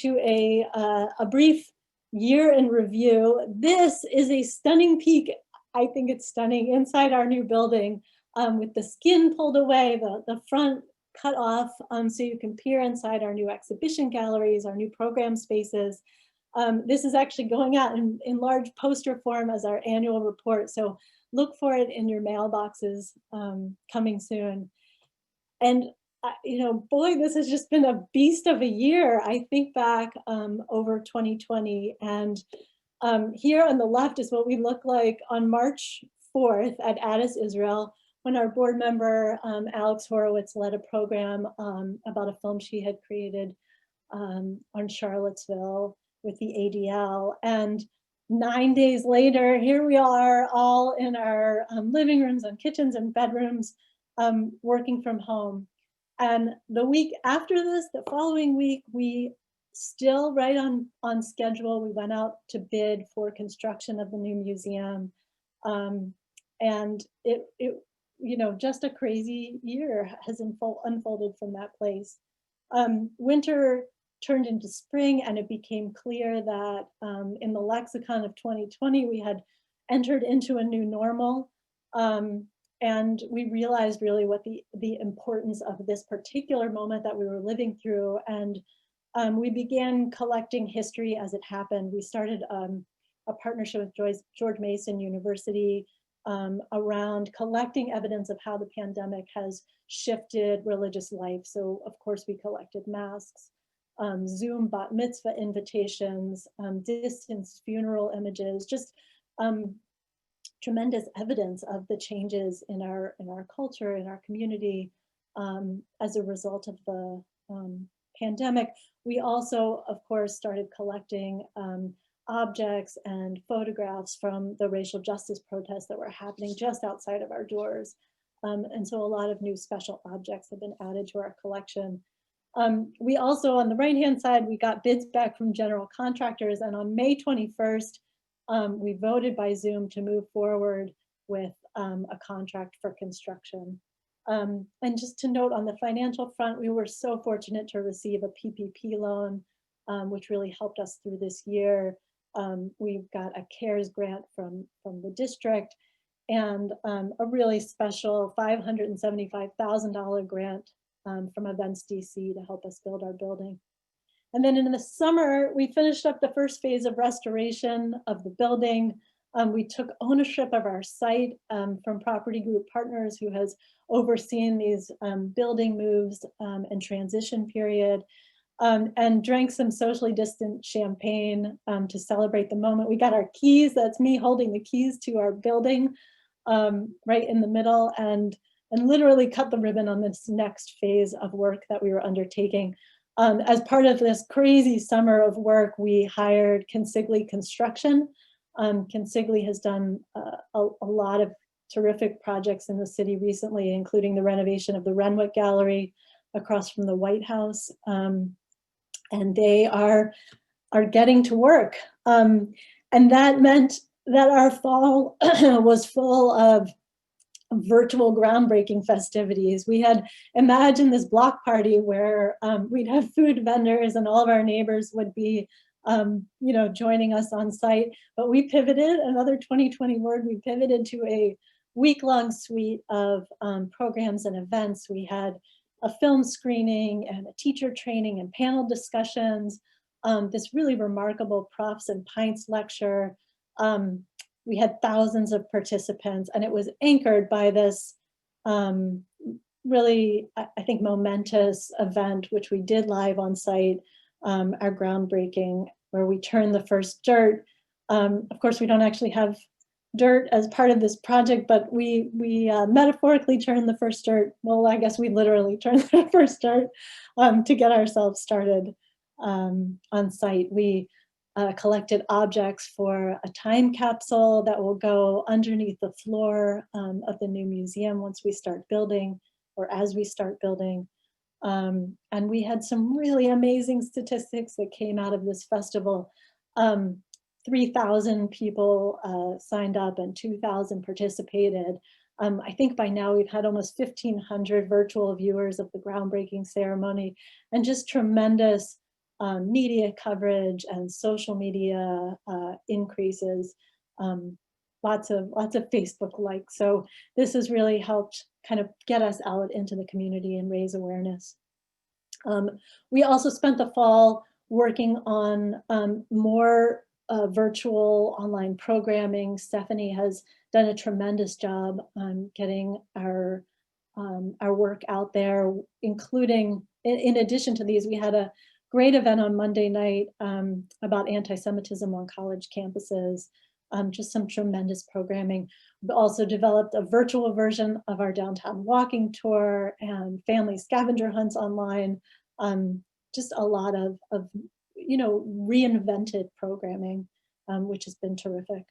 to a brief year in review. This is a stunning peek. I think it's stunning inside our new building with the skin pulled away, the front cut off so you can peer inside our new exhibition galleries, our new program spaces. This is actually going out in large poster form as our annual report. So look for it in your mailboxes coming soon. And you know, boy, this has just been a beast of a year. I think back over 2020, and here on the left is what we look like on March 4th at Addis, Israel, when our board member, Alex Horowitz, led a program about a film she had created on Charlottesville with the ADL. And 9 days later, here we are all in our living rooms and kitchens and bedrooms working from home. And the week after this, the following week, we still right on schedule. We went out to bid for construction of the new museum. And it you know, just a crazy year has unfolded from that place. Winter turned into spring, and it became clear that in the lexicon of 2020, we had entered into a new normal. And we realized really what the importance of this particular moment that we were living through. And we began collecting history as it happened. We started a partnership with George Mason University around collecting evidence of how the pandemic has shifted religious life. So of course we collected masks, Zoom bat mitzvah invitations, distance funeral images, just tremendous evidence of the changes in our culture, in our community as a result of the pandemic. We also, of course, started collecting objects and photographs from the racial justice protests that were happening just outside of our doors. And so a lot of new special objects have been added to our collection. We also, on the right-hand side, we got bids back from general contractors, and on May 21st, we voted by Zoom to move forward with a contract for construction. And just to note on the financial front, we were so fortunate to receive a PPP loan, which really helped us through this year. We've got a CARES grant from the district and a really special $575,000 grant from Events DC to help us build our building. And then in the summer, we finished up the first phase of restoration of the building. We took ownership of our site from Property Group Partners, who has overseen these building moves and transition period, and drank some socially distant champagne to celebrate the moment. We got our keys, that's me holding the keys to our building right in the middle, and literally cut the ribbon on this next phase of work that we were undertaking. As part of this crazy summer of work, we hired Consigli Construction. Consigli has done a lot of terrific projects in the city recently, including the renovation of the Renwick Gallery across from the White House. And they are getting to work. And that meant that our fall was full of virtual groundbreaking festivities. We had imagined this block party where we'd have food vendors and all of our neighbors would be you know, joining us on site, but we pivoted, another 2020 word, we pivoted to a week-long suite of programs and events. We had a film screening and a teacher training and panel discussions, this really remarkable Profs and Pints lecture. We had thousands of participants, and it was anchored by this really, I think, momentous event, which we did live on site, our groundbreaking, where we turned the first dirt. Of course, we don't actually have dirt as part of this project, but we metaphorically turned the first dirt. Well, I guess we literally turned the first dirt to get ourselves started on site. We collected objects for a time capsule that will go underneath the floor of the new museum once we start building, or as we start building. And we had some really amazing statistics that came out of this festival. 3,000 people signed up and 2,000 participated. I think by now we've had almost 1,500 virtual viewers of the groundbreaking ceremony, and just tremendous media coverage and social media increases, lots of Facebook likes. So this has really helped kind of get us out into the community and raise awareness. We also spent the fall working on more virtual online programming. Stephanie has done a tremendous job getting our work out there, including, in addition to these, we had a great event on Monday night about anti-Semitism on college campuses, just some tremendous programming. We also developed a virtual version of our downtown walking tour and family scavenger hunts online. Just a lot of reinvented programming, which has been terrific.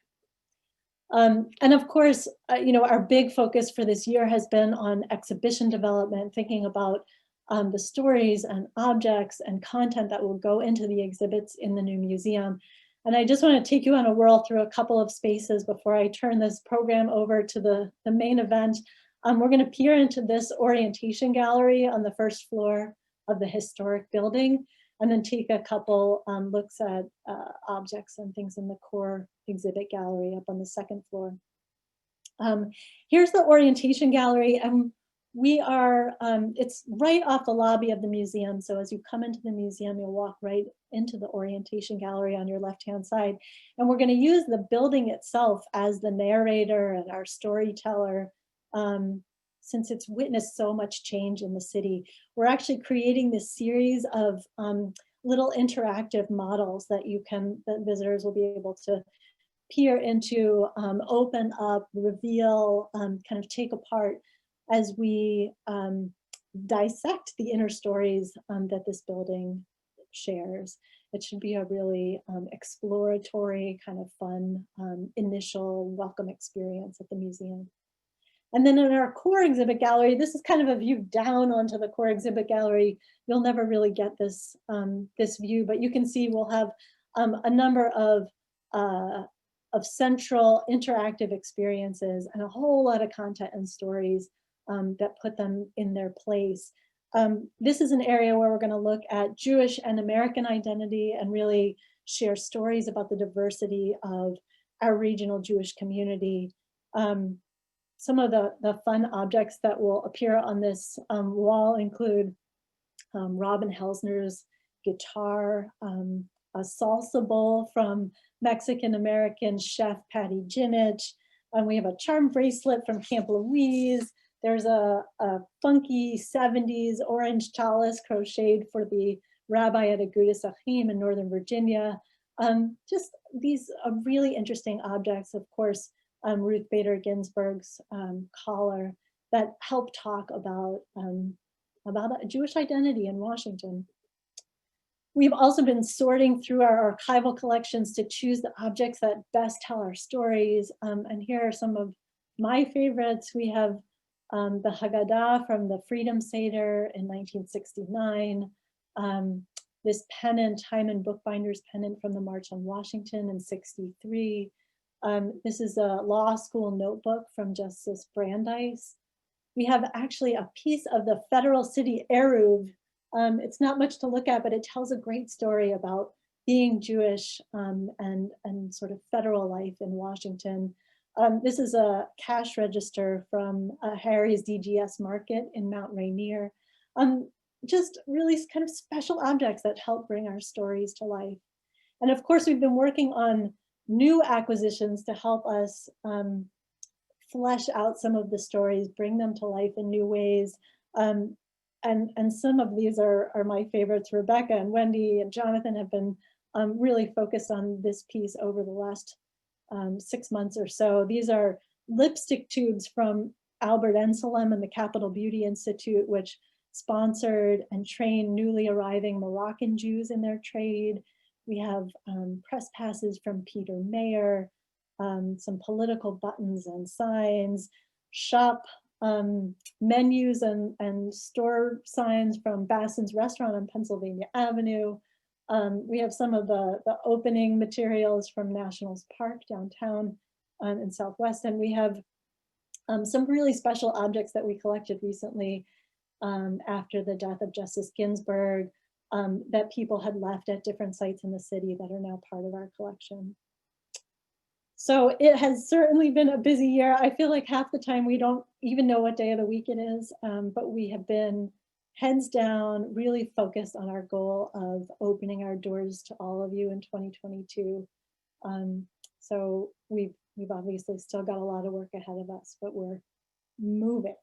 And of course, our big focus for this year has been on exhibition development, thinking about the stories and objects and content that will go into the exhibits in the new museum. And I just want to take you on a whirl through a couple of spaces before I turn this program over to the main event. We're going to peer into this orientation gallery on the first floor of the historic building, and then take a couple looks at objects and things in the core exhibit gallery up on the second floor. Here's the orientation gallery, and we are, it's right off the lobby of the museum. So as you come into the museum, you'll walk right into the orientation gallery on your left-hand side. And we're going to use the building itself as the narrator and our storyteller, since it's witnessed so much change in the city. We're actually creating this series of little interactive models that that visitors will be able to peer into, open up, reveal, kind of take apart as we dissect the inner stories that this building shares. It should be a really exploratory, kind of fun, initial welcome experience at the museum. And then in our core exhibit gallery, this is kind of a view down onto the core exhibit gallery. You'll never really get this, this view, but you can see we'll have a number of central interactive experiences and a whole lot of content and stories that put them in their place. This is an area where we're going to look at Jewish and American identity and really share stories about the diversity of our regional Jewish community. Some of the fun objects that will appear on this wall include Robin Helsner's guitar, a salsa bowl from Mexican-American chef Patty Jinich. We have a charm bracelet from Camp Louise. There's a funky 70s orange chalice crocheted for the rabbi at Agudas Achim in Northern Virginia. Just these really interesting objects, of course, Ruth Bader Ginsburg's collar that help talk about a Jewish identity in Washington. We've also been sorting through our archival collections to choose the objects that best tell our stories. And here are some of my favorites. We have the Haggadah from the Freedom Seder in 1969. This pennant, Hyman Bookbinder's pennant from the March on Washington in '63. This is a law school notebook from Justice Brandeis. We have actually a piece of the Federal City Eruv. It's not much to look at, but it tells a great story about being Jewish and sort of federal life in Washington. This is a cash register from Harry's DGS Market in Mount Rainier. Just really kind of special objects that help bring our stories to life. And of course, we've been working on new acquisitions to help us flesh out some of the stories, bring them to life in new ways. And some of these are my favorites. Rebecca and Wendy and Jonathan have been really focused on this piece over the last 6 months or so. These are lipstick tubes from Albert Enselem and the Capital Beauty Institute, which sponsored and trained newly arriving Moroccan Jews in their trade. We have press passes from Peter Mayer, some political buttons and signs, shop menus and store signs from Bassin's Restaurant on Pennsylvania Avenue. We have some of the opening materials from Nationals Park downtown in Southwest, and we have some really special objects that we collected recently after the death of Justice Ginsburg. that people had left at different sites in the city that are now part of our collection. So it has certainly been a busy year. I feel like half the time we don't even know what day of the week it is, but we have been heads down, really focused on our goal of opening our doors to all of you in 2022. So we've obviously still got a lot of work ahead of us, but we're moving.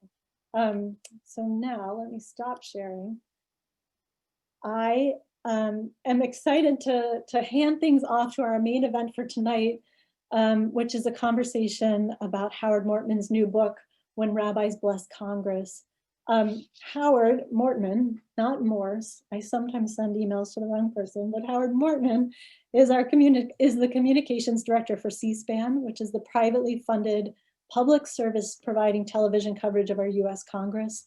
So now let me stop sharing. I am excited to hand things off to our main event for tonight, which is a conversation about Howard Mortman's new book, When Rabbis Bless Congress. Howard Mortman, not Morse, I sometimes send emails to the wrong person, but Howard Mortman is the communications director for C-SPAN, which is the privately funded public service providing television coverage of our US Congress.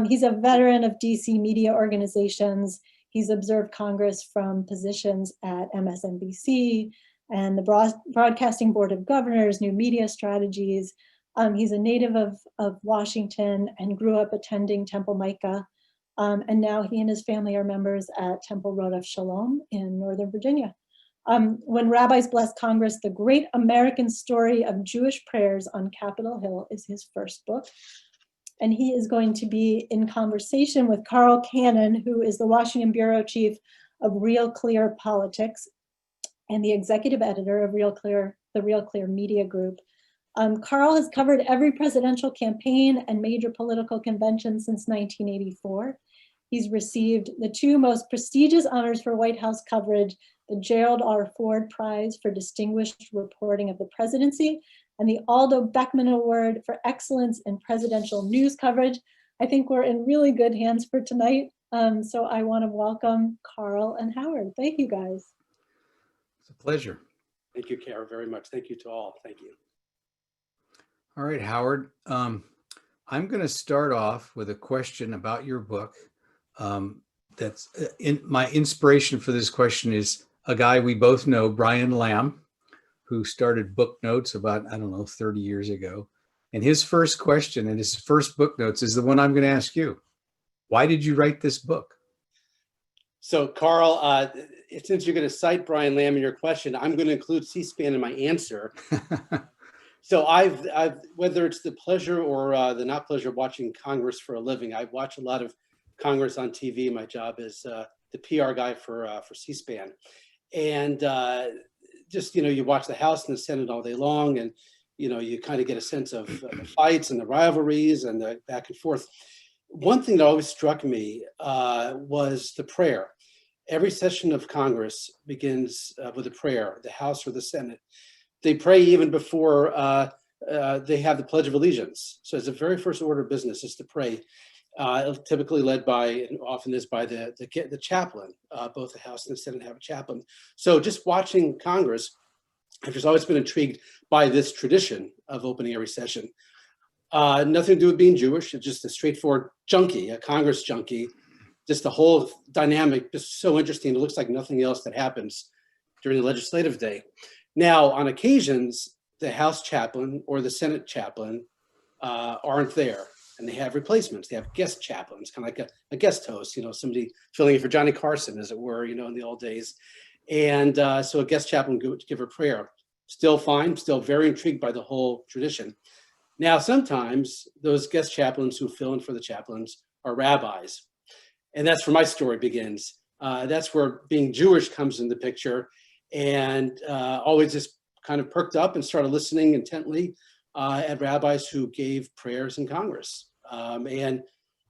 He's a veteran of DC media organizations. He's observed Congress from positions at MSNBC and the Broadcasting Board of Governors, New Media Strategies. He's a native of Washington and grew up attending Temple Micah. And now he and his family are members at Temple Road of Shalom in Northern Virginia. When Rabbis Bless Congress, the great American story of Jewish prayers on Capitol Hill is his first book. And he is going to be in conversation with Carl Cannon, who is the Washington bureau chief of RealClear Politics and the executive editor of RealClear, the RealClear Media Group. Carl has covered every presidential campaign and major political convention since 1984. He's received the two most prestigious honors for White House coverage, the Gerald R. Ford Prize for Distinguished Reporting of the Presidency, and the Aldo Beckman Award for Excellence in Presidential News Coverage. I think we're in really good hands for tonight. So I want to welcome Carl and Howard. Thank you, guys. It's a pleasure. Thank you, Kara, very much. Thank you to all. Thank you. All right, Howard. I'm going to start off with a question about your book. That's my inspiration for this question is a guy we both know, Brian Lamb, who started Book Notes about, 30 years ago. And his first question and his first Book Notes is the one I'm going to ask you. Why did you write this book? So, Carl, since you're going to cite Brian Lamb in your question, I'm going to include C-SPAN in my answer. So I've whether it's the pleasure or the not pleasure of watching Congress for a living, I watch a lot of Congress on TV. My job is the PR guy for C-SPAN. And just, you watch the House and the Senate all day long, and, you kind of get a sense of the fights and the rivalries and the back and forth. One thing that always struck me was the prayer. Every session of Congress begins with a prayer, the House or the Senate. They pray even before they have the Pledge of Allegiance. So it's the very first order of business is to pray, typically led by, and often is by the chaplain. Both the House and the Senate have a chaplain. So just watching Congress, I've just always been intrigued by this tradition of opening every session. Nothing to do with being Jewish, it's just a straightforward junkie, a Congress junkie. Just the whole dynamic, just so interesting. It looks like nothing else that happens during the legislative day. Now, on occasions, the House chaplain or the Senate chaplain aren't there, and they have replacements. They have guest chaplains, kind of like a guest host, somebody filling in for Johnny Carson, as it were, in the old days. And so a guest chaplain would give a prayer. Still fine, still very intrigued by the whole tradition. Now, sometimes those guest chaplains who fill in for the chaplains are rabbis. And that's where my story begins. That's where being Jewish comes in the picture. And always just kind of perked up and started listening intently at rabbis who gave prayers in Congress. And,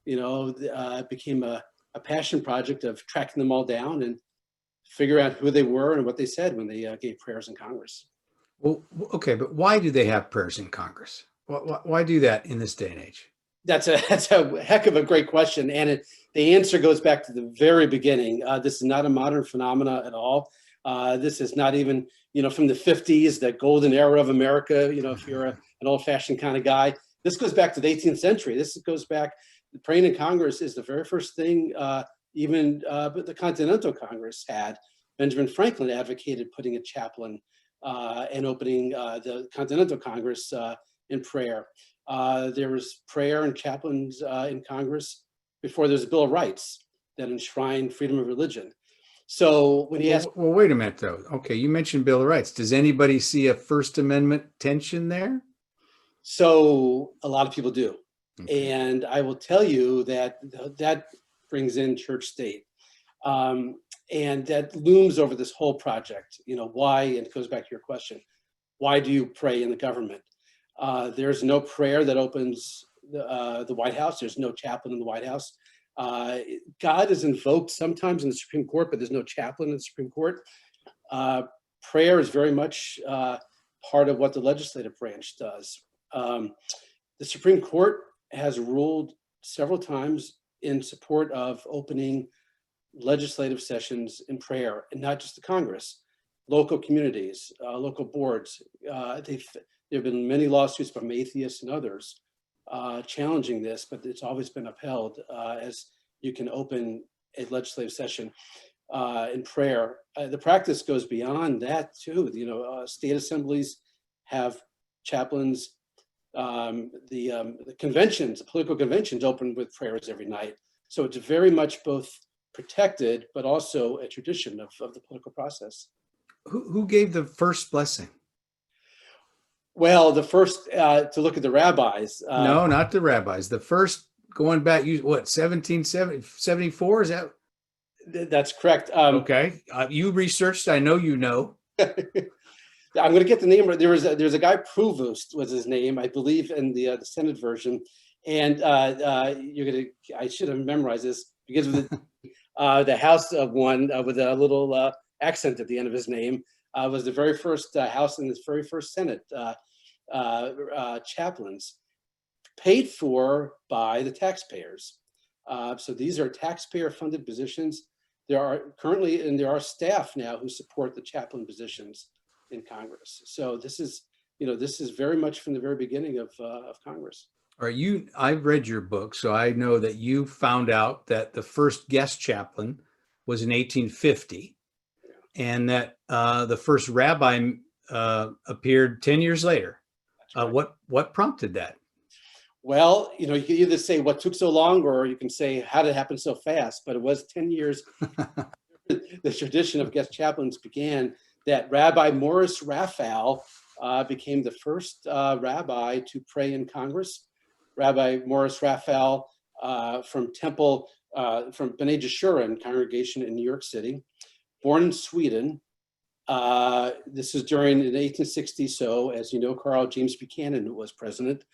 it became a passion project of tracking them all down and figure out who they were and what they said when they gave prayers in Congress. Well, okay, but why do they have prayers in Congress? Why do that in this day and age? That's a heck of a great question. And the answer goes back to the very beginning. This is not a modern phenomena at all. This is not even, from the 50s, the golden era of America, if you're an old-fashioned kind of guy. This goes back to the 18th century. This goes back, praying in Congress is the very first thing even the Continental Congress had. Benjamin Franklin advocated putting a chaplain and opening the Continental Congress in prayer. There was prayer and chaplains in Congress before there was a Bill of Rights. that enshrine freedom of religion. So when he asked, well, wait a minute though. Okay, you mentioned Bill of Rights. Does anybody see a First Amendment tension there? so a lot of people do. Okay. And I will tell you that that brings in church state. And that looms over this whole project. You know, why, and it goes back to your question, why do you pray in the government? There's no prayer that opens the White House. There's no chaplain in the White House. God is invoked sometimes in the Supreme Court, but there's no chaplain in the Supreme Court. Prayer is very much part of what the legislative branch does. The Supreme Court has ruled several times in support of opening legislative sessions in prayer, and not just the Congress, local communities, local boards. There have been many lawsuits from atheists and others challenging this, but it's always been upheld as you can open a legislative session in prayer. The practice goes beyond that too. You know, state assemblies have chaplains. The conventions, the political conventions, open with prayers every night. So it's very much both protected, but also a tradition of the political process. Who gave the first blessing? Well, the first to look at the rabbis. No, not the rabbis. The first, going back, what, 1774? Is that? That's correct. Okay. You researched, I know you know. I'm going to get the name. There's a guy, Provost was his name, I believe, in the Senate version. And I should have memorized this because of the House of one with a little accent at the end of his name was the very first House and the very first Senate chaplains, paid for by the taxpayers. So these are taxpayer-funded positions. There are staff now who support the chaplain positions in Congress. So this is very much from the very beginning of Congress. All right, I've read your book, so I know that you found out that the first guest chaplain was in 1850, and that the first rabbi appeared 10 years later. What prompted that? Well, you can either say what took so long, or you can say how did it happen so fast. But it was 10 years. The tradition of guest chaplains began. That Rabbi Morris Raphael became the first rabbi to pray in Congress. Rabbi Morris Raphael from B'nai Jeshurun congregation in New York City, born in Sweden. This is during the 1860s. So, as you know, Carl, James Buchanan was president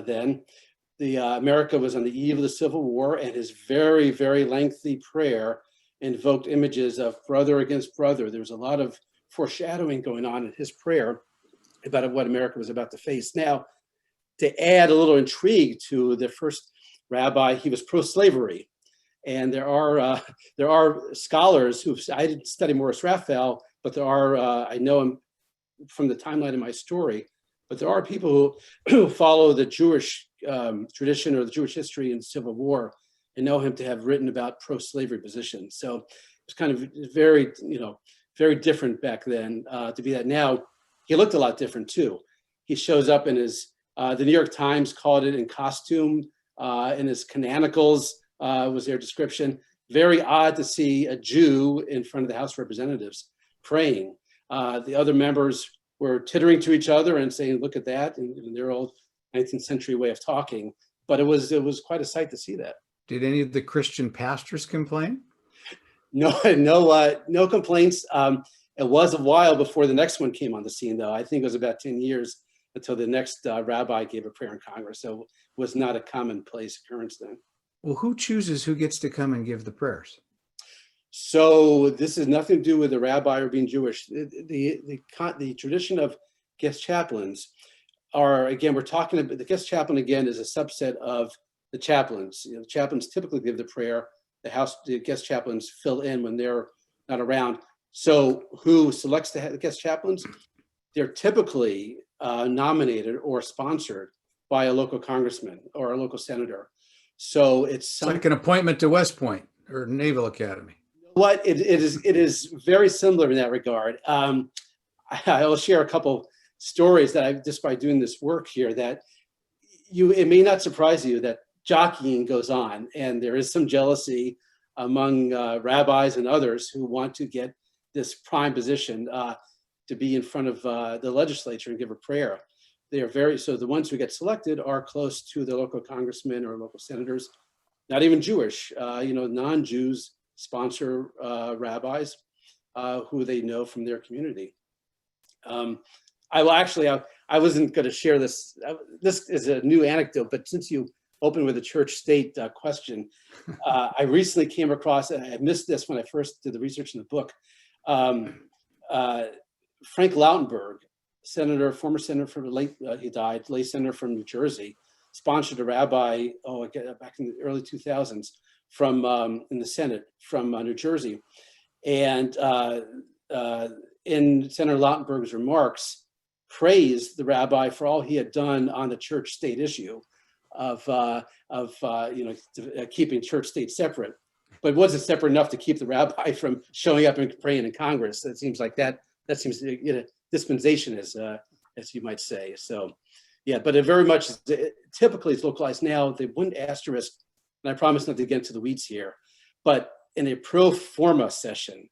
then. America was on the eve of the Civil War, and his very, very lengthy prayer invoked images of brother against brother. There was a lot of foreshadowing going on in his prayer about what America was about to face. Now, to add a little intrigue to the first rabbi, he was pro-slavery, and there are scholars I didn't study Morris Raphael, but there are I know him from the timeline of my story. But there are people who follow the Jewish tradition or the Jewish history in the Civil War and know him to have written about pro-slavery positions. So it's kind of very different back then to be that. Now, he looked a lot different too. He shows up in his, the New York Times called it in costume, in his canonicals was their description. Very odd to see a Jew in front of the House of Representatives praying. The other members were tittering to each other and saying, look at that, in their old 19th century way of talking. But it was quite a sight to see that. Did any of the Christian pastors complain? No complaints. It was a while before the next one came on the scene, though. I think it was about 10 years until the next rabbi gave a prayer in Congress. So it was not a commonplace occurrence then. Well, who chooses who gets to come and give the prayers? So this has nothing to do with the rabbi or being Jewish. The tradition of guest chaplains are, again, we're talking about the guest chaplain, again, is a subset of the chaplains. The chaplains typically give the prayer. The guest chaplains fill in when they're not around. So who selects the guest chaplains? They're typically nominated or sponsored by a local congressman or a local senator. So it's like an appointment to West Point or Naval Academy. What it is very similar in that regard. I'll share a couple stories that I've just by doing this work here that it may not surprise you that jockeying goes on, and there is some jealousy among rabbis and others who want to get this prime position to be in front of the legislature and give a prayer. They are so the ones who get selected are close to the local congressmen or local senators, not even Jewish, non-Jews sponsor rabbis who they know from their community. I wasn't going to share this. This is a new anecdote, but since you opened with a church-state question, I recently came across, and I missed this when I first did the research in the book, Frank Lautenberg, former senator from he died, lay senator from New Jersey, sponsored a rabbi, back in the early 2000s from in the Senate from New Jersey. And in Senator Lautenberg's remarks, praised the rabbi for all he had done on the church-state issue of keeping church-state separate, but wasn't separate enough to keep the rabbi from showing up and praying in Congress. It seems like that seems dispensation, as you might say. So, yeah, but it very much typically is localized now. They wouldn't asterisk, and I promise not to get into the weeds here, but in a pro forma session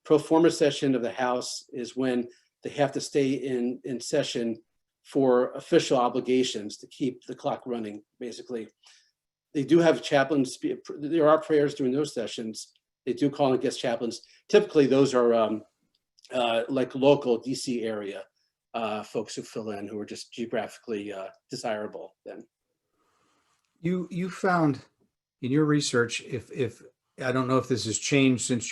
of the House is when they have to stay in session for official obligations to keep the clock running, basically. They do have chaplains. There are prayers during those sessions. They do call in guest chaplains. Typically, those are like local DC area folks who fill in, who are just geographically desirable then. You found in your research, if I don't know if this has changed since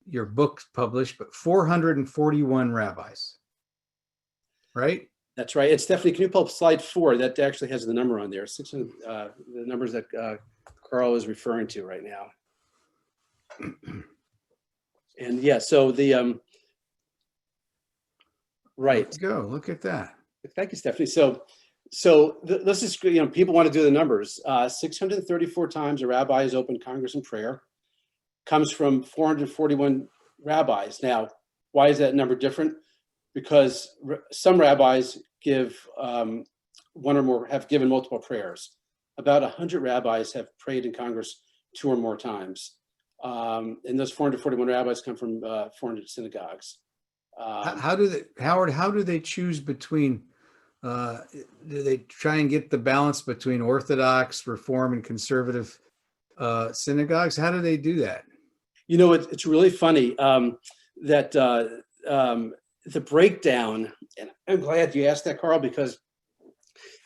your book's published, but 441 rabbis, right? That's right. And Stephanie, can you pull up slide 4? That actually has the number on there. 600, the numbers that Carl is referring to right now. And yeah, so the right. Let's go. Look at that. Thank you, Stephanie. Let's just, people want to do the numbers. 634 times a rabbi has opened Congress in prayer, comes from 441 rabbis. Now, why is that number different? Because some rabbis give one or more, have given multiple prayers. About 100 rabbis have prayed in Congress 2 or more times. And those 441 rabbis come from 400 synagogues. How do they choose between, do they try and get the balance between Orthodox, Reform, and conservative synagogues? How do they do that? It's really funny that the breakdown, and I'm glad you asked that, Carl, because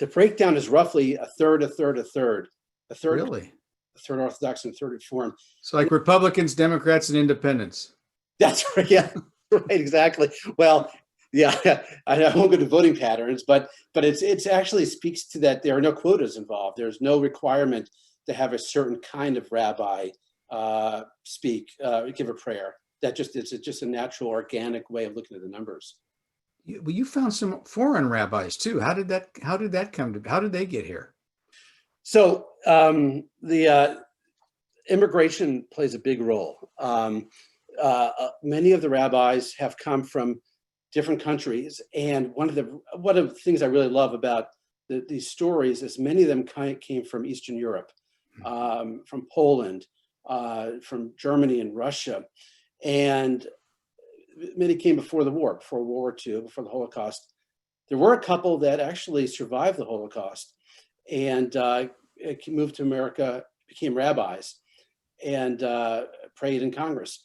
the breakdown is roughly a third. Really? A third Orthodox and a third Reform. So like Republicans, Democrats, and Independents. That's right. Yeah, right. Exactly. Well, yeah, I won't go to voting patterns, but it's actually speaks to that there are no quotas involved. There's no requirement to have a certain kind of rabbi give a prayer. It's just a natural, organic way of looking at the numbers. You found some foreign rabbis too. How did that come to? How did they get here? So the immigration plays a big role. Many of the rabbis have come from different countries, and one of the things I really love about these stories is many of them came from Eastern Europe, from Poland, from Germany and Russia. And many came before the war, before World War II, before the Holocaust. There were a couple that actually survived the Holocaust and moved to America, became rabbis, and prayed in Congress,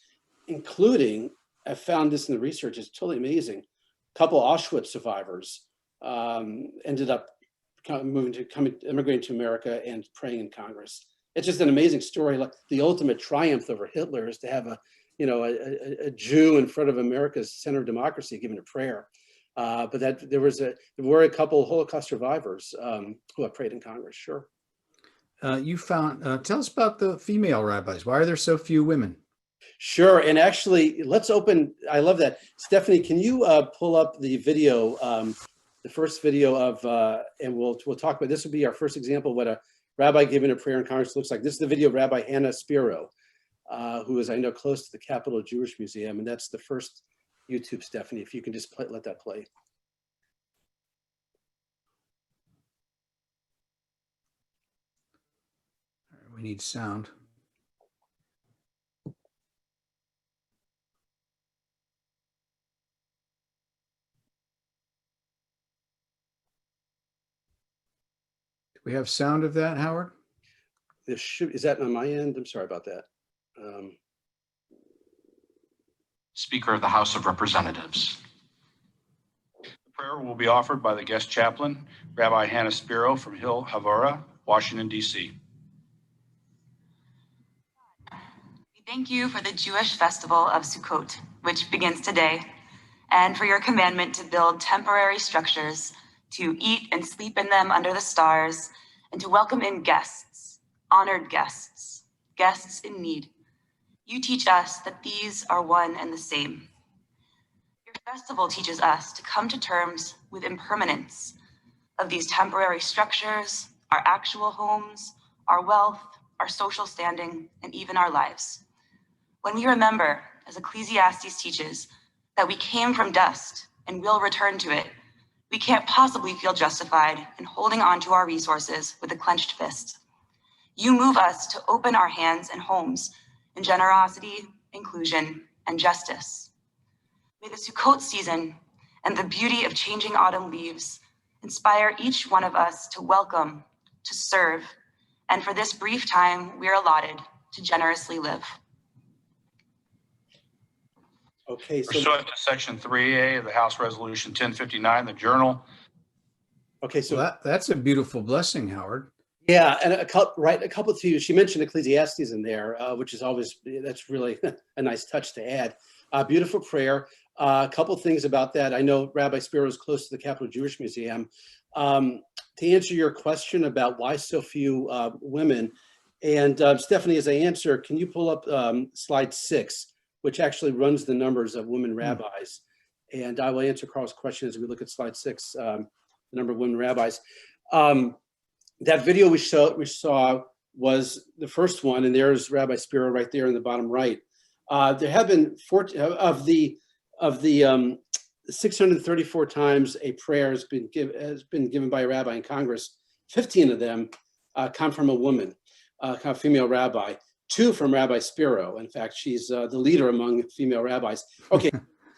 including, I found this in the research, it's totally amazing, a couple Auschwitz survivors ended up immigrating to America and praying in Congress. It's just an amazing story. Like the ultimate triumph over Hitler is to have a Jew in front of America's center of democracy giving a prayer. But there were a couple Holocaust survivors who have prayed in Congress. Sure. You found. Tell us about the female rabbis. Why are there so few women? Sure. And actually, let's open. I love that. Stephanie, can you pull up the video, the first video of, and we'll talk about, this will be our first example of what a rabbi giving a prayer in Congress looks like. This is the video of Rabbi Hannah Spiro, who is, I know, close to the Capitol Jewish Museum. And that's the first YouTube, Stephanie, if you can just let that play. We need sound. we have sound of that, Howard? Is that on my end? I'm sorry about that. Speaker of the House of Representatives. The prayer will be offered by the guest chaplain, Rabbi Hannah Spiro from Hill Havara, Washington, D.C. We thank you for the Jewish festival of Sukkot, which begins today, and for your commandment to build temporary structures, to eat and sleep in them under the stars, and to welcome in guests, honored guests, guests in need. You teach us that these are one and the same. Your festival teaches us to come to terms with impermanence of these temporary structures, our actual homes, our wealth, our social standing, and even our lives. When we remember, as Ecclesiastes teaches, that we came from dust and will return to it, we can't possibly feel justified in holding on to our resources with a clenched fist. You move us to open our hands and homes in generosity, inclusion, and justice. May the Sukkot season and the beauty of changing autumn leaves inspire each one of us to welcome, to serve, and for this brief time we're allotted to generously live. Okay, so Pursuant to Section 3A of the House Resolution 1059, the Journal. okay, so Well, that's a beautiful blessing, Howard. yeah, and a couple of you. She mentioned Ecclesiastes in there, which is always that's really a nice touch to add. Beautiful prayer. A couple things about that. I know Rabbi Spiro is close to the Capital Jewish Museum. To answer your question about why so few women, and Stephanie, as I answer, can you pull up slide 6, which actually runs the numbers of women rabbis? And I will answer Carl's question as we look at slide 6, the number of women rabbis. That video we saw was the first one, and there's Rabbi Spiro right there in the bottom right. There have been of the 634 times a prayer has been given by a rabbi in Congress. 15 of them come from a woman, a female rabbi. 2 from Rabbi Spiro. In fact, she's the leader among female rabbis. Okay,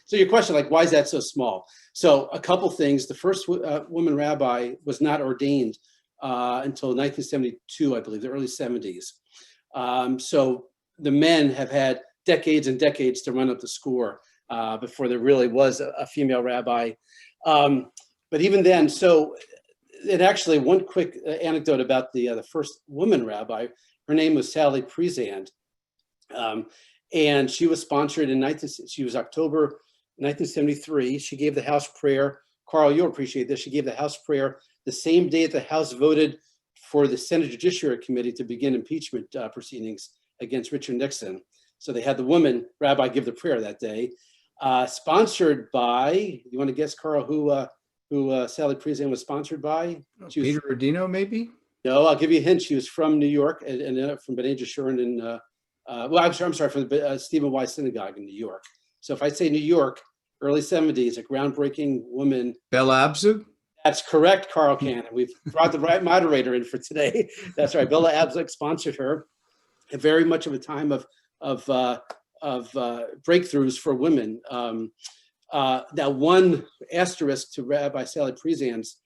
so your question, like, why is that so small? So a couple things. The first woman rabbi was not ordained until 1972, I believe, the early 70s. So the men have had decades and decades to run up the score before there really was a female rabbi. But even then, so and actually one quick anecdote about the first woman rabbi. Her name was Sally Prezand, and she was sponsored in she was October 1973. She gave the House prayer. Carl, you'll appreciate this. She gave the House prayer the same day that the House voted for the Senate Judiciary Committee to begin impeachment proceedings against Richard Nixon. So they had the woman rabbi give the prayer that day. Sponsored by, you want to guess, Carl, who Sally Prezand was sponsored by? Peter Rodino, maybe? No, I'll give you a hint. She was from New York and from B'nai Jeshurun in, well, I'm sorry, from the Stephen Y Synagogue in New York. So if I say New York, early 70s, a groundbreaking woman. Bella Abzug? That's correct, Carl Cannon. We've brought the right moderator in for today. That's right. Bella Abzug sponsored her. Very much of a time of breakthroughs for women. That one asterisk to Rabbi Sally Prezand's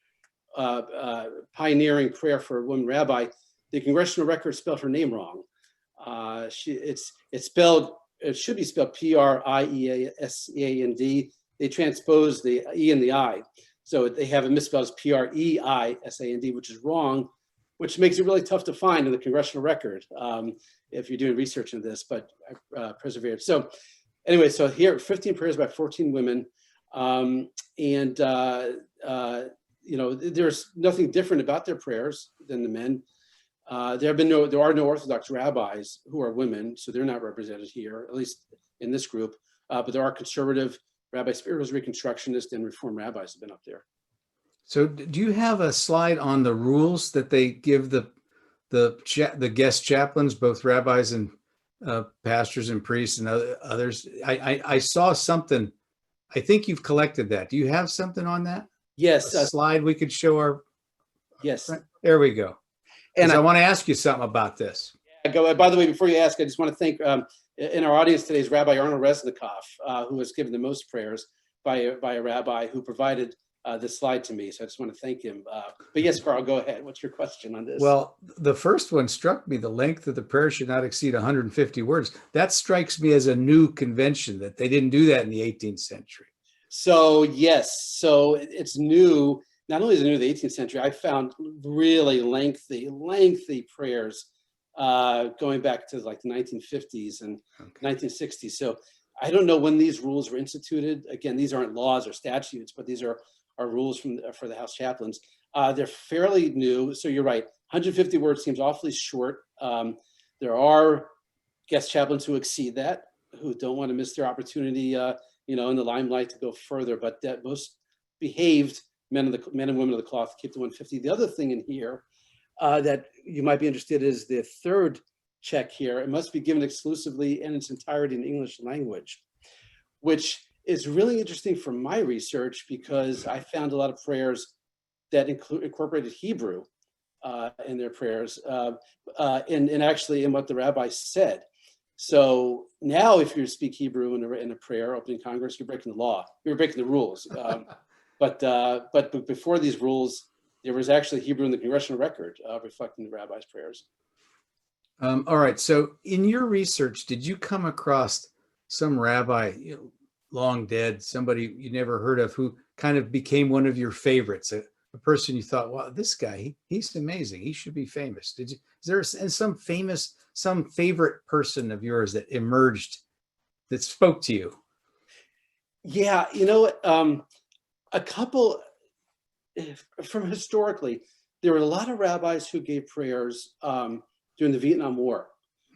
pioneering prayer for a woman rabbi, the congressional record spelled her name wrong. It should be spelled P-R-I-E-S-A-N-D. They transpose the E and the I. So they have it misspelled as P-R-E-I-S-A-N-D, which is wrong, which makes it really tough to find in the congressional record if you're doing research on this, but I persevered. So anyway, so here, 15 prayers by 14 women. You know, there's nothing different about their prayers than the men. There are no Orthodox rabbis who are women, so they're not represented here, at least in this group. But there are conservative Rabbi Spiro's Reconstructionist and Reform rabbis have been up there. So do you have a slide on the rules that they give the guest chaplains, both rabbis and pastors and priests and others? I saw something. I think you've collected that. Do you have something on that? Yes. A slide we could show our. Yes. There we go. And I want to ask you something about this. By the way, before you ask, I just want to thank in our audience today is Rabbi Arnold Resnikoff, who was given the most prayers by a rabbi who provided this slide to me. So I just want to thank him. But yes, Carl, go ahead. What's your question on this? Well, the first one struck me. The length of the prayer should not exceed 150 words. That strikes me as a new convention, that they didn't do that in the 18th century. So yes, so it's new. Not only is it new in the 18th century, I found really lengthy prayers going back to like the 1950s and 1960s. So I don't know when these rules were instituted. Again, these aren't laws or statutes, but these are rules for the house chaplains. They're fairly new. So you're right, 150 words seems awfully short. There are guest chaplains who exceed that, who don't want to miss their opportunity in the limelight to go further, but that most behaved men and women of the cloth keep the 150. The other thing in here that you might be interested in is the third check here. It must be given exclusively in its entirety in English language, which is really interesting from my research because I found a lot of prayers that incorporated Hebrew in their prayers and actually in what the rabbi said. So now if you speak Hebrew in a prayer opening Congress, you're breaking the law. You're breaking the rules. But before these rules, there was actually Hebrew in the congressional record reflecting the rabbi's prayers. All right. So in your research, did you come across some rabbi, long dead, somebody you never heard of, who kind of became one of your favorites, a person you thought, wow, this guy, he's amazing. He should be famous. Is there some favorite person of yours that emerged that spoke to you? Yeah, a couple from historically, there were a lot of rabbis who gave prayers during the Vietnam War,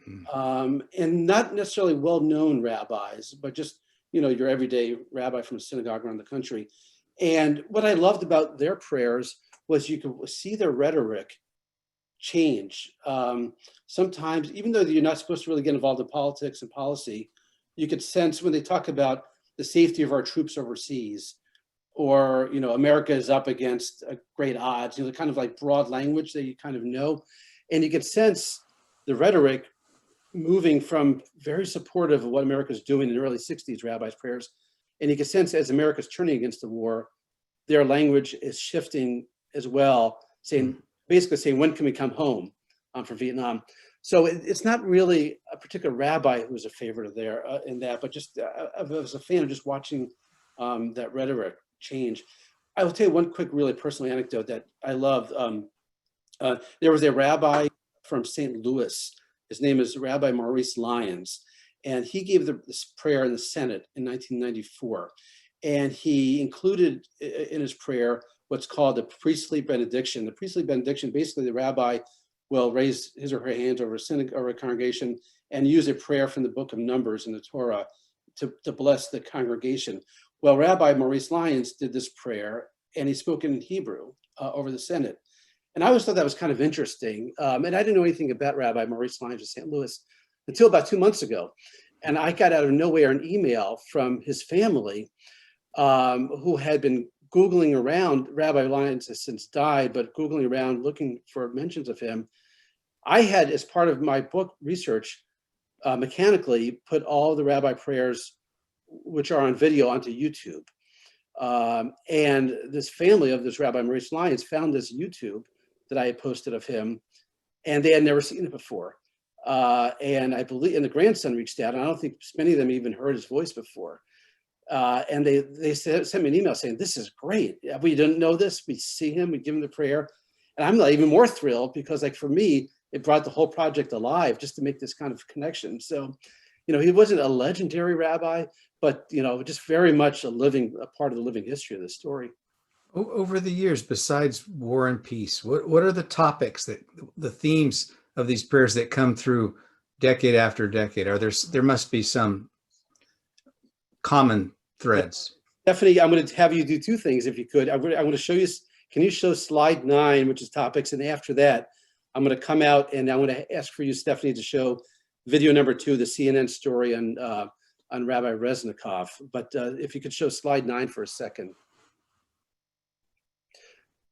and not necessarily well-known rabbis, but just your everyday rabbi from a synagogue around the country. And what I loved about their prayers was you could see their rhetoric change. Sometimes, even though you're not supposed to really get involved in politics and policy, you could sense when they talk about the safety of our troops overseas, or America is up against great odds, the kind of like broad language that you kind of know, and you could sense the rhetoric moving from very supportive of what America's doing in the early 60s rabbis' prayers, and you could sense as America's turning against the war, their language is shifting as well, basically saying, when can we come home from Vietnam? So it's not really a particular rabbi who was a favorite of there in that, but just I was a fan of just watching that rhetoric change. I will tell you one quick, really personal anecdote that I loved. There was a rabbi from St. Louis. His name is Rabbi Maurice Lyons, and he gave this prayer in the Senate in 1994. And he included in his prayer what's called the priestly benediction. The priestly benediction, basically the rabbi will raise his or her hands over a congregation and use a prayer from the book of Numbers in the Torah to bless the congregation. Well, Rabbi Maurice Lyons did this prayer, and he spoke in Hebrew over the Senate. And I always thought that was kind of interesting. And I didn't know anything about Rabbi Maurice Lyons of St. Louis until about 2 months ago. And I got out of nowhere an email from his family who had been Googling around. Rabbi Lyons has since died, but Googling around looking for mentions of him. I had, as part of my book research, mechanically put all the rabbi prayers, which are on video, onto YouTube. And this family of this Rabbi Maurice Lyons found this YouTube that I had posted of him, and they had never seen it before. And I believe, and the grandson reached out, and I don't think many of them even heard his voice before. And they sent me an email saying, this is great. We didn't know this. We see him, we give him the prayer. And I'm even more thrilled because, like, for me, it brought the whole project alive just to make this kind of connection. So, he wasn't a legendary rabbi, but, just very much a part of the living history of this story. Over the years, besides war and peace, what are the topics, the themes of these prayers that come through decade after decade? There must be some common threads. Stephanie, I'm going to have you do two things if you could. I'm going to show you, can you show slide 9, which is topics? And after that, I'm going to come out and I'm going to ask for you, Stephanie, to show video number 2, the CNN story on Rabbi Reznikov. But if you could show slide 9 for a second.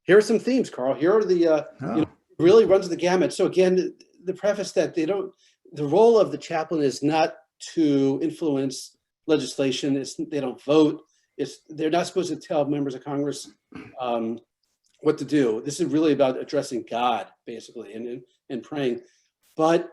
Here are some themes, Carl. Here are the, really runs the gamut. So again, the preface that the role of the chaplain is not to influence legislation. They don't vote. they're not supposed to tell members of Congress what to do. This is really about addressing God, basically, and praying, but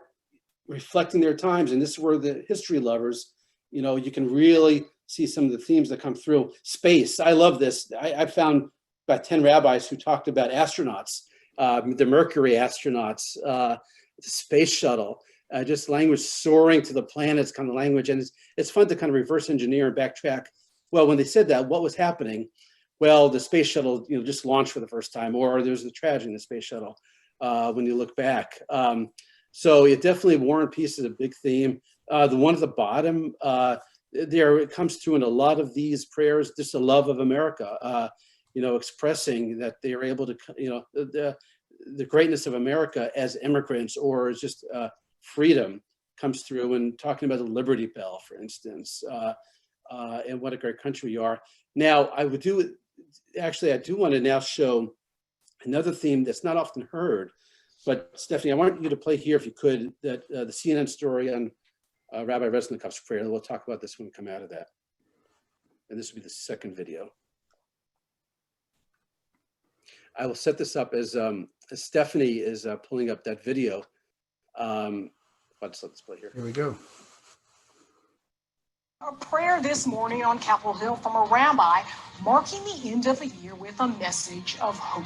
reflecting their times. And this is where the history lovers, you can really see some of the themes that come through. Space, I love this. I found about 10 rabbis who talked about astronauts, the Mercury astronauts, the space shuttle, just language soaring to the planets kind of language. And it's fun to kind of reverse engineer and backtrack. Well, when they said that, what was happening? Well, the space shuttle, just launched for the first time, or there's a tragedy in the space shuttle when you look back. So it definitely, War and Peace is a big theme. The one at the bottom, it comes through in a lot of these prayers, just the love of America, expressing that they are able to, the greatness of America as immigrants, or as just freedom comes through, and talking about the Liberty Bell, for instance, and what a great country we are. Now, I do want to now show another theme that's not often heard, but Stephanie, I want you to play here, if you could, that the CNN story on Rabbi Resnikov's prayer. We'll talk about this when we come out of that. And this will be the second video. I will set this up as Stephanie is pulling up that video. Let's let this play here. Here we go. A prayer this morning on Capitol Hill from a rabbi marking the end of a year with a message of hope.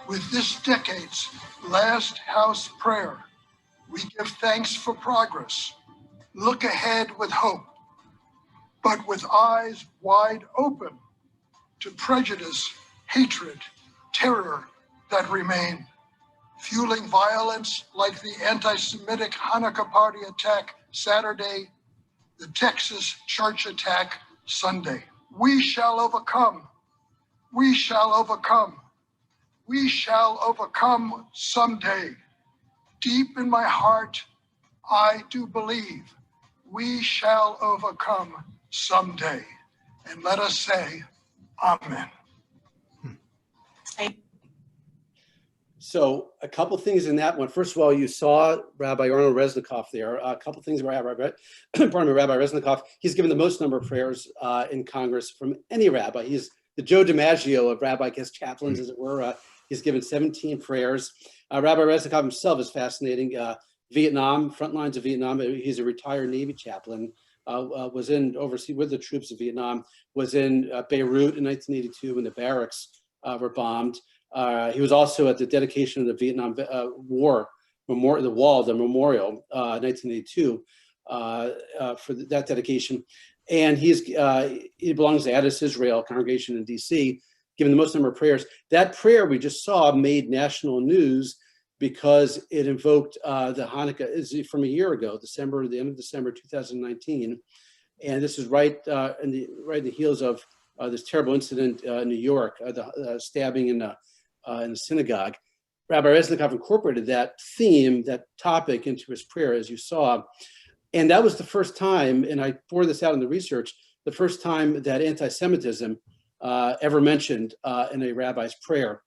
With this decade's last house prayer, we give thanks for progress, look ahead with hope, but with eyes wide open to prejudice, hatred, terror that remain, fueling violence like the anti-Semitic Hanukkah party attack Saturday, the Texas church attack Sunday. We shall overcome. We shall overcome. We shall overcome someday. Deep in my heart, I do believe we shall overcome someday. And let us say, Amen. So a couple things in that one. First of all, you saw Rabbi Arnold Resnikov there. A couple things about Rabbi Resnikov. He's given the most number of prayers in Congress from any rabbi. He's the Joe DiMaggio of rabbi guest chaplains, as it were. He's given 17 prayers. Rabbi Resnikov himself is fascinating. Vietnam, front lines of Vietnam. He's a retired Navy chaplain. Was in overseas with the troops of Vietnam. Was in Beirut in 1982 when the barracks were bombed. He was also at the dedication of the Vietnam War memorial, the wall, the memorial, 1982, for that dedication. And he belongs to Addis Israel congregation in DC, given the most number of prayers. That prayer we just saw made national news because it invoked the Hanukkah is from a year ago, the end of December 2019, and this is right in the heels of this terrible incident in New York, the stabbing in the synagogue. Rabbi Resnikov incorporated that theme, that topic, into his prayer, as you saw. And that was the first time, and I bore this out in the research, the first time that anti-Semitism ever mentioned in a rabbi's prayer,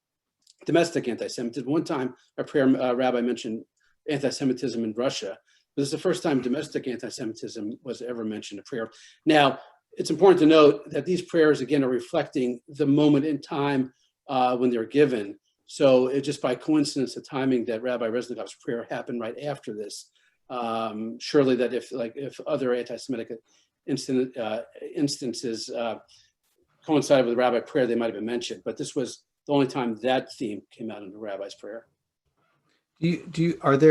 domestic anti-Semitism. One time a rabbi mentioned anti-Semitism in Russia. This is the first time domestic anti-Semitism was ever mentioned in prayer. Now, it's important to note that these prayers, again, are reflecting the moment in time when they're given. So it just by coincidence, the timing that Rabbi Resnikov's prayer happened right after this. Surely that if other anti-Semitic instances coincided with the rabbi prayer, they might have been mentioned. But this was the only time that theme came out in the rabbi's prayer. We got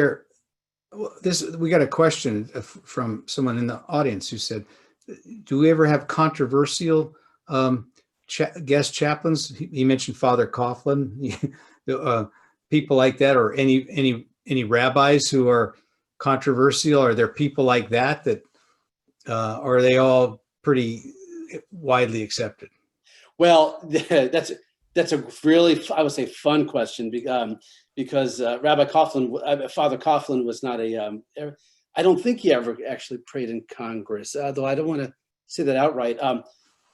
a question from someone in the audience who said, do we ever have controversial guest chaplains? He mentioned Father Coughlin, people like that, or any rabbis who are controversial? Are there people like that or are they all pretty widely accepted? Well, that's a really, I would say, fun question because Rabbi Coughlin, Father Coughlin was not I don't think he ever actually prayed in Congress, though I don't want to say that outright.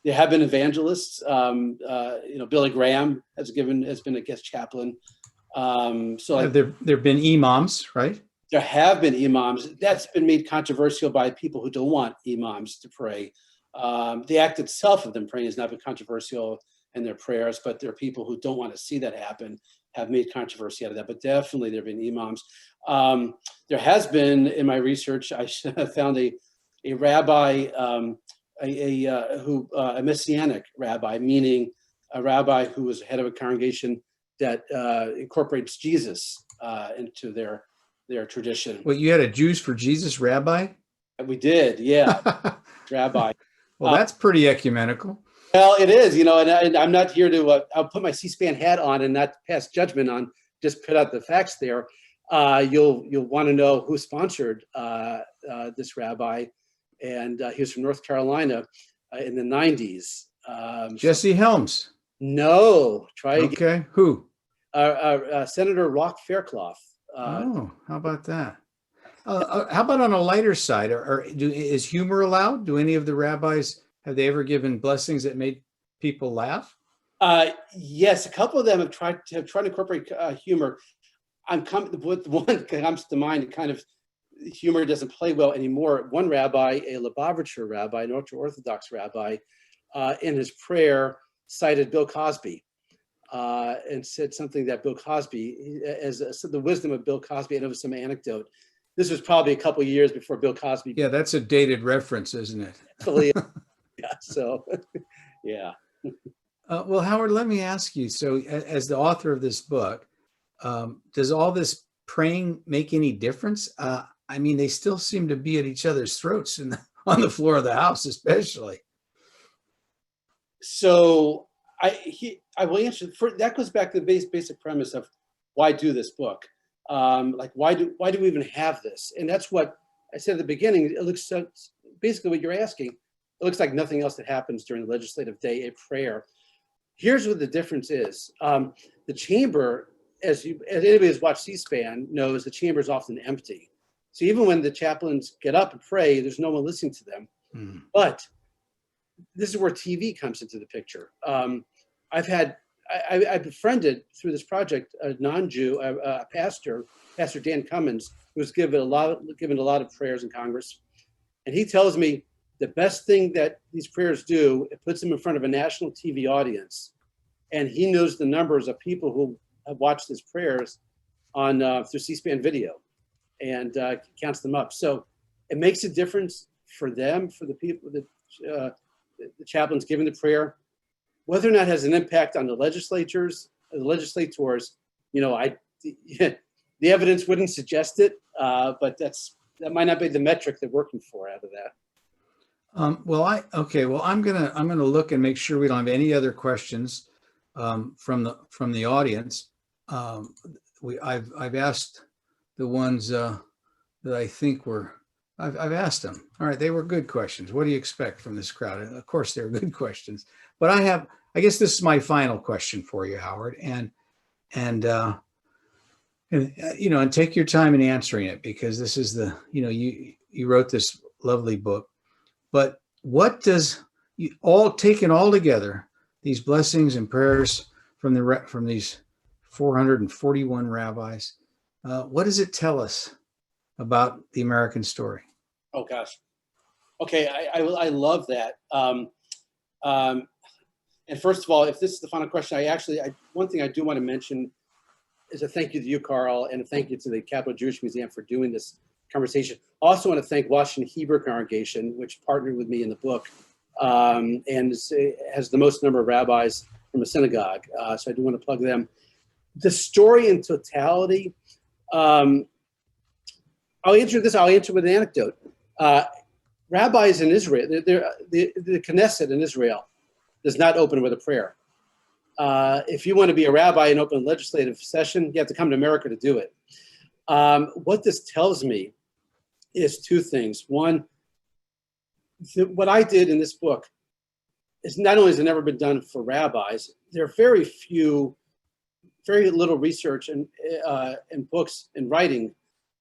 There have been evangelists. Billy Graham has been a guest chaplain. There've been imams, right? There have been imams. That's been made controversial by people who don't want imams to pray. The act itself of them praying has not been controversial in their prayers, but there are people who don't want to see that happen, have made controversy out of that. But definitely there have been imams. There has been, in my research, I found a rabbi, a Messianic rabbi, meaning a rabbi who was head of a congregation that incorporates Jesus into their tradition. Well, you had a Jews for Jesus rabbi? We did, yeah, rabbi. Well, that's pretty ecumenical. Well, it is, and I'm not here to, I'll put my C-SPAN hat on and not pass judgment on, just put out the facts there. You'll want to know who sponsored this rabbi, and he was from North Carolina in the 90s. Jesse Helms. No, try again. Okay, who? Senator Rock Faircloth. Oh, how about that? How about on a lighter side? Is humor allowed? Do any of the rabbis, have they ever given blessings that made people laugh? Yes, a couple of them have tried to incorporate humor. With one that comes to mind, kind of humor doesn't play well anymore. One rabbi, a Lubavitcher rabbi, an ultra-Orthodox rabbi, in his prayer cited Bill Cosby and said something that Bill Cosby, said the wisdom of Bill Cosby, and it was some anecdote. This was probably a couple of years before Bill Cosby. Yeah, that's a dated reference, isn't it? Yeah, so, yeah. Well, Howard, let me ask you, so as the author of this book, does all this praying make any difference? I mean, they still seem to be at each other's throats on the floor of the house, especially. So I will answer, that goes back to the basic premise of why do this book? Like, why do we even have this? And that's what I said at the beginning. It looks so, basically what you're asking, it looks like nothing else that happens during the legislative day, a prayer. Here's what the difference is. The chamber, as anybody who's watched C-SPAN knows, the chamber is often empty. So even when the chaplains get up and pray, there's no one listening to them. Mm. But this is where TV comes into the picture. I befriended through this project a non-Jew, a pastor, Pastor Dan Cummins, who's given a lot of prayers in Congress, and he tells me the best thing that these prayers do, it puts them in front of a national TV audience, and he knows the numbers of people who have watched his prayers on through C-SPAN video, and counts them up. So it makes a difference for them, for the people that the chaplains giving the prayer. Whether or not it has an impact on the legislators, the evidence wouldn't suggest it, but that might not be the metric they're working for out of that. Well, I'm gonna look and make sure we don't have any other questions from the audience. I've asked the ones that I think I've asked them. All right, they were good questions. What do you expect from this crowd? And of course, they're good questions. But I guess this is my final question for you, Howard, and take your time in answering it, because this is you wrote this lovely book. But what does taken all together, these blessings and prayers from these 441 rabbis, what does it tell us about the American story? Oh gosh. Okay, I love that. And first of all, if this is the final question, one thing I do want to mention is a thank you to you, Carl, and a thank you to the Capital Jewish Museum for doing this conversation. Also want to thank Washington Hebrew Congregation, which partnered with me in the book, and has the most number of rabbis from a synagogue. So I do want to plug them. The story in totality, I'll answer with an anecdote. Rabbis in Israel, the Knesset in Israel does not open with a prayer. If you want to be a rabbi and open a legislative session, you have to come to America to do it. What this tells me is two things. One, what I did in this book is not only has it never been done for rabbis, there are very little research and books and writing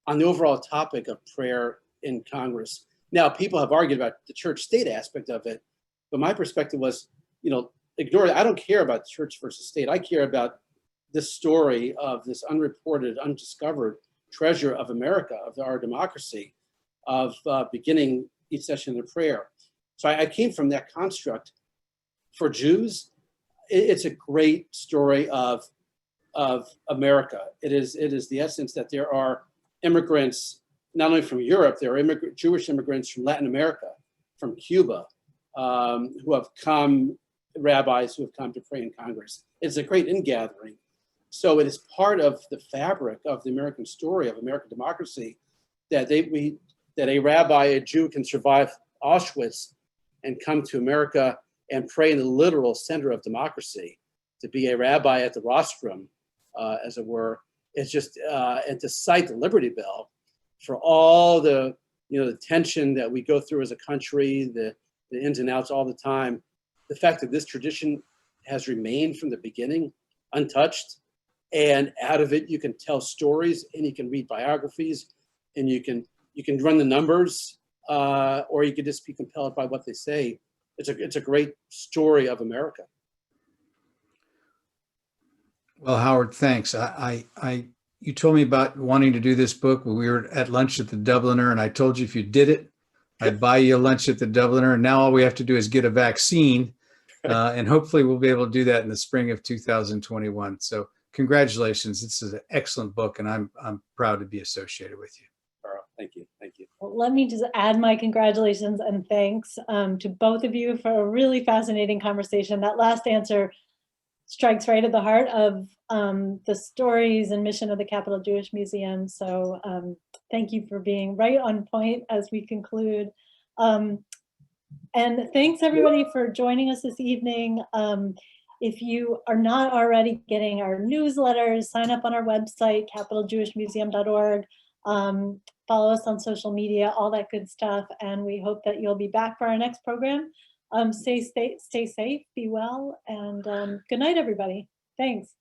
on the overall topic of prayer in Congress. Now, people have argued about the church-state aspect of it, but my perspective was, ignore it. I don't care about church versus state. I care about this story of this unreported, undiscovered treasure of America, of our democracy, of beginning each session of prayer. So I came from that construct. For Jews, it's a great story of America. It is the essence that there are immigrants, not only from Europe, there are Jewish immigrants from Latin America, from Cuba, who have come, rabbis who have come to pray in Congress. It's a great ingathering. So it is part of the fabric of the American story, of American democracy, that a rabbi, a Jew, can survive Auschwitz and come to America and pray in the literal center of democracy. To be a rabbi at the rostrum, as it were, is just, and to cite the Liberty Bell for all the, the tension that we go through as a country, the ins and outs all the time. The fact that this tradition has remained from the beginning untouched, and out of it you can tell stories and you can read biographies and you can run the numbers, or you can just be compelled by what they say. It's a great story of America. Well, Howard, thanks. You told me about wanting to do this book when we were at lunch at the Dubliner, and I told you if you did it, I'd buy you a lunch at the Dubliner. And now all we have to do is get a vaccine, and hopefully we'll be able to do that in the spring of 2021. So congratulations. This is an excellent book, and I'm proud to be associated with you. Thank you. Thank you. Well, let me just add my congratulations and thanks to both of you for a really fascinating conversation. That last answer strikes right at the heart of the stories and mission of the Capital Jewish Museum. So thank you for being right on point as we conclude. And thanks everybody for joining us this evening. If you are not already getting our newsletters, sign up on our website, capitaljewishmuseum.org. Follow us on social media, all that good stuff. And we hope that you'll be back for our next program. Stay safe, be well, and good night, everybody. Thanks.